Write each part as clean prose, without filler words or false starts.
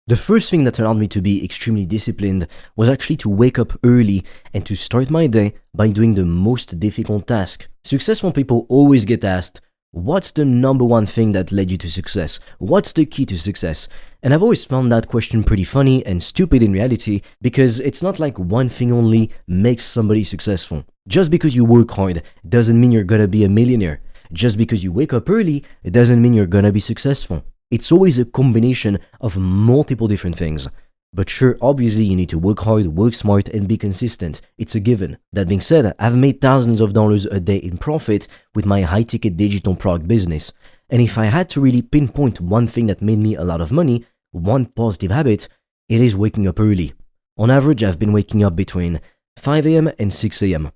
The first thing that allowed me to be extremely disciplined was actually to wake up early and to start my day by doing the most difficult task. Successful people always get asked, what's the number one thing that led you to success? What's the key to success? And I've always found that question pretty funny and stupid in reality because it's not like one thing only makes somebody successful. Just because you work hard doesn't mean you're gonna be a millionaire. Just because you wake up early, it doesn't mean you're gonna be successful. It's always a combination of multiple different things. But sure, obviously you need to work hard, work smart, and be consistent. It's a given. That being said, I've made thousands of dollars a day in profit with my high-ticket digital product business. And if I had to really pinpoint one thing that made me a lot of money, one positive habit, it is waking up early. On average, I've been waking up between 5 a.m. and 6 a.m.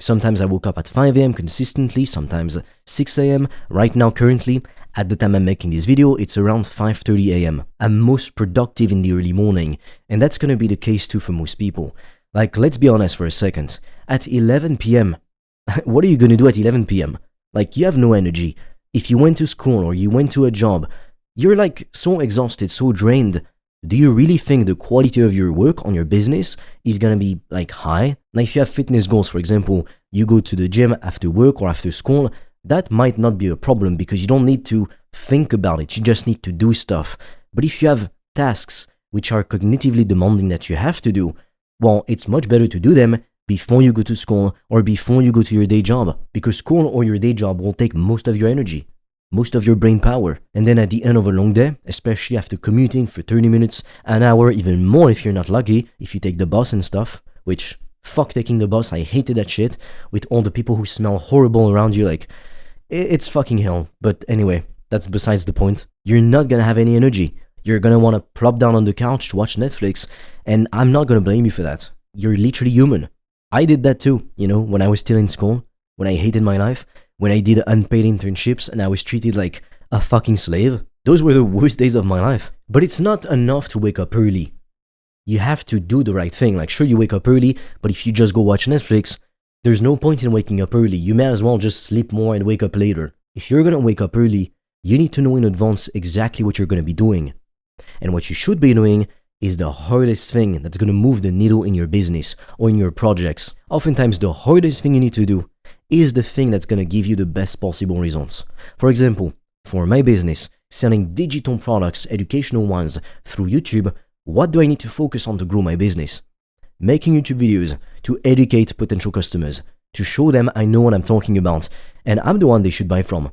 Sometimes I woke up at 5 a.m. consistently, sometimes 6 a.m. Right now, currently, at the time I'm making this video, it's around 5:30 a.m. I'm most productive in the early morning, and that's gonna be the case too for most people. Like, let's be honest for a second. At 11 p.m., what are you gonna do at 11 p.m.? Like, you have no energy. If you went to school or you went to a job, you're like so exhausted, so drained. Do you really think the quality of your work on your business is gonna be like high? Like if you have fitness goals, for example, you go to the gym after work or after school, that might not be a problem because you don't need to think about it. You just need to do stuff. But if you have tasks which are cognitively demanding that you have to do, well, it's much better to do them before you go to school or before you go to your day job, because school or your day job will take most of your energy, most of your brain power. And then at the end of a long day, especially after commuting for 30 minutes, an hour, even more if you're not lucky, if you take the bus and stuff, which, fuck taking the bus, I hated that shit, with all the people who smell horrible around you, like, it's fucking hell. But anyway, that's besides the point. You're not gonna have any energy. You're gonna wanna plop down on the couch to watch Netflix, and I'm not gonna blame you for that. You're literally human. I did that too, when I was still in school, when I hated my life, when I did unpaid internships and I was treated like a fucking slave. Those were the worst days of my life. But it's not enough to wake up early. You have to do the right thing. Like, sure, you wake up early, but if you just go watch Netflix, there's no point in waking up early. You may as well just sleep more and wake up later. If you're gonna wake up early, you need to know in advance exactly what you're gonna be doing. And what you should be doing is the hardest thing that's gonna move the needle in your business or in your projects. Oftentimes, the hardest thing you need to do is the thing that's gonna give you the best possible results. For example, for my business, selling digital products, educational ones, through YouTube, what do I need to focus on to grow my business? Making YouTube videos to educate potential customers, to show them I know what I'm talking about, and I'm the one they should buy from.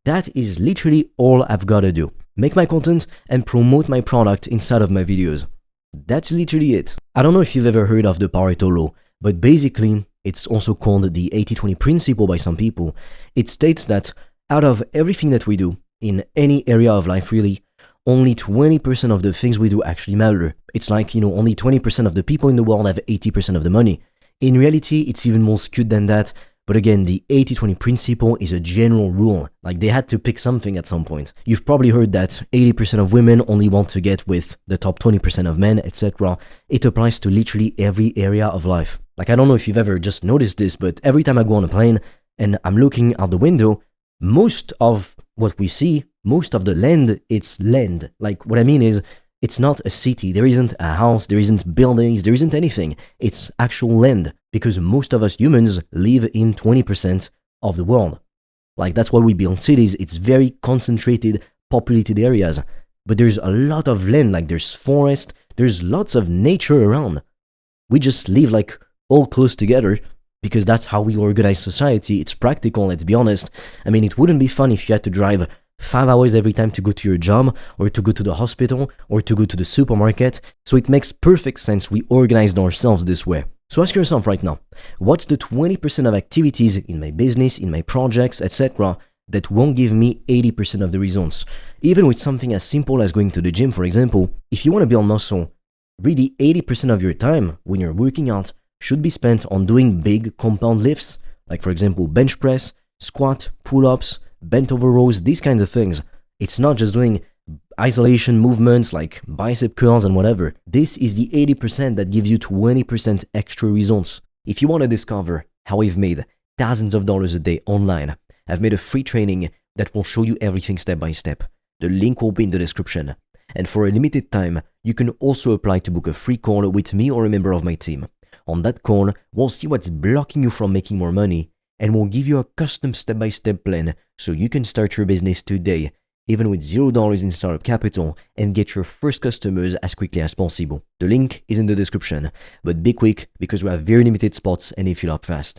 That is literally all I've gotta do. Make my content and promote my product inside of my videos. That's literally it. I don't know if you've ever heard of the Pareto law, but basically, it's also called the 80-20 principle by some people. It states that out of everything that we do, in any area of life really, only 20% of the things we do actually matter. It's like, only 20% of the people in the world have 80% of the money. In reality, it's even more skewed than that. But again, the 80-20 principle is a general rule. Like, they had to pick something at some point. You've probably heard that 80% of women only want to get with the top 20% of men, etc. It applies to literally every area of life. Like, I don't know if you've ever just noticed this, but every time I go on a plane and I'm looking out the window, most of what we see, most of the land, it's land. Like, what I mean is, it's not a city. There isn't a house, there isn't buildings, there isn't anything. It's actual land, because most of us humans live in 20% of the world. Like, that's why we build cities. It's very concentrated, populated areas. But there's a lot of land, like there's forest, there's lots of nature around. We just live like all close together, because that's how we organize society. It's practical, let's be honest. I mean, it wouldn't be fun if you had to drive 5 hours every time to go to your job, or to go to the hospital, or to go to the supermarket. So it makes perfect sense we organized ourselves this way. So ask yourself right now, what's the 20% of activities in my business, in my projects, etc. that won't give me 80% of the results? Even with something as simple as going to the gym, for example, if you want to build muscle, really 80% of your time when you're working out should be spent on doing big compound lifts, like for example bench press, squat, pull-ups, bent over rows, these kinds of things. It's not just doing isolation movements like bicep curls and whatever. This is the 80% that gives you 20% extra results. If you want to discover how I've made thousands of dollars a day online, I've made a free training that will show you everything step by step. The link will be in the description. And for a limited time, you can also apply to book a free call with me or a member of my team. On that call, we'll see what's blocking you from making more money, and we'll give you a custom step-by-step plan so you can start your business today, even with $0 in startup capital, and get your first customers as quickly as possible. The link is in the description, but be quick because we have very limited spots and they fill up fast.